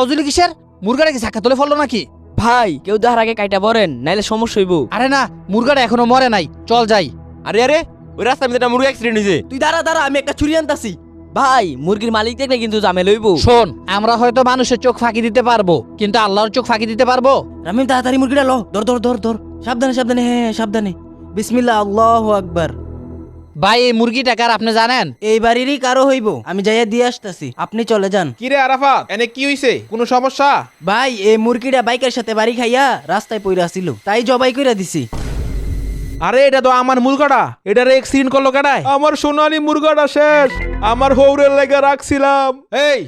আওয়াজুলি কিসের? মুরগাটা কি চাক্কা তুলে ফেললো নাকি? ভাই কেউ দেখার আগে কাইটা বলেন, নাইলে সমস্যা হইব। আরে না, মুরগাটা এখনো মরে নাই, চল যাই। আরে আরে ওই রাস্তার মধ্যে একটা মুরগি অ্যাক্সিডেন্ট হয়েছে। তুই দাঁড়া, আমি একটা ছুরি আনতাছি। ভাই মুরগির মালিক দেখলে কিন্তু ঝামেলা হইব। শোন, আমরা হয়তো মানুষের চোখ ফাঁকি দিতে পারবো, কিন্তু আল্লাহর চোখ ফাঁকি দিতে পারবো? রামিম তাড়াতাড়ি মুরগিটা লো, ধর সাবধানে, হ্যাঁ সাবধানে। বিসমিল্লাহ, আল্লাহু আকবার। ভাই এই মুরগিটা কার আপনি জানেন? এই বাড়িরই কারো হইব, আমি যাইয়া দিয়ে আসতাছি, আপনি চলে যান। কি রে আরাফাত, এনে কি হইছে? কোনো সমস্যা? ভাই এই মুরগিটা বাইকের সাথে বাড়ি খাইয়া রাস্তায় পইরা ছিল, তাই জবাই কইরা দিছি। আরে এটা তো আমার মুরগাটা, এটারে অ্যাক্সিডেন্ট করলো কেডায়? আমার সোনালী মুরগাটা শেষ, আমার হৌরের লেগে রাখছিলাম। এই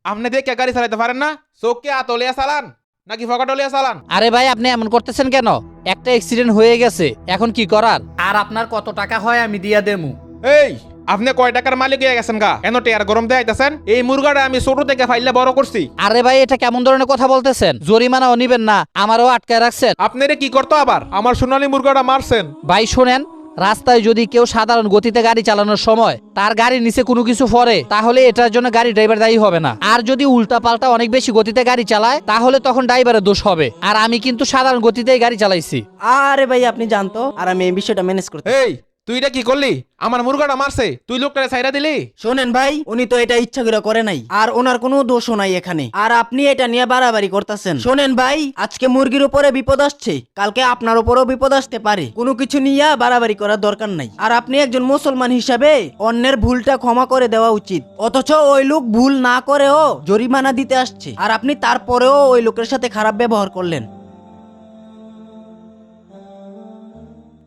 আপনি দেখে গাড়ি চালাইতে পারেন না? চোখকে আতলিয়া চালান নাকি ফকাটলিয়া চালান? আরে ভাই আপনি এমন করতেছেন কেন? একটা অ্যাক্সিডেন্ট হয়ে গেছে, এখন কি করার? আর আপনার কত টাকা হয় আমি দিয়া দেমু। এই আপনি কয় টাকার মালিক হয়ে গেছেন গা? কেন টেয়ার গরম দেখাইতেছেন? এই মুরগাটা আমি ছোট থেকে ফাইলে বড় করছি। আরে ভাই এটা কেমন ধরনের কথা বলতেছেন? জরিমানাও নিবেন না, আমারও আটকায় রাখছেন। আপনারে কি করতো আবার? আমার সোনালী মুরগাটা মারছেন। ভাই শোনেন, রাস্তায় যদি কেউ সাধারণ গতিতে গাড়ি চালানোর সময় তার গাড়ির নিচে কোনো কিছু পড়ে, তাহলে এটার জন্য গাড়ি ড্রাইভার দায়ী হবে না। আর যদি উল্টা পাল্টা অনেক বেশি গতিতে গাড়ি চালায়, তাহলে তখন ড্রাইভারের দোষ হবে। আর আমি কিন্তু সাধারণ গতিতেই গাড়ি চালাইছি। আরে ভাই আপনি জানতো, আর আমি এই বিষয়টা ম্যানেজ করতে। এই তুই এটা কি করলি? আমার মুরগাটা মারছে, তুই লোকটারে ছাইরা দিলি? শোনেন ভাই, উনি তো এটা ইচ্ছা করে নাই, আর ওনার কোনো দোষও নাই এখানে, আর আপনি এটা নিয়ে বাড়াবাড়ি করতেছেন। শোনেন ভাই, আজকে মুরগির উপরে বিপদ আসছে, কালকে আপনার উপরেও বিপদ আসতে পারে, কোনো কিছু নিয়ে বাড়াবাড়ি করার দরকার নাই। আর আপনি একজন মুসলমান হিসাবে অন্যের ভুলটা ক্ষমা করে দেওয়া উচিত। অথচ ওই লোক ভুল না করেও জরিমানা দিতে আসছে, আর আপনি তারপরেও ওই লোকের সাথে খারাপ ব্যবহার করলেন।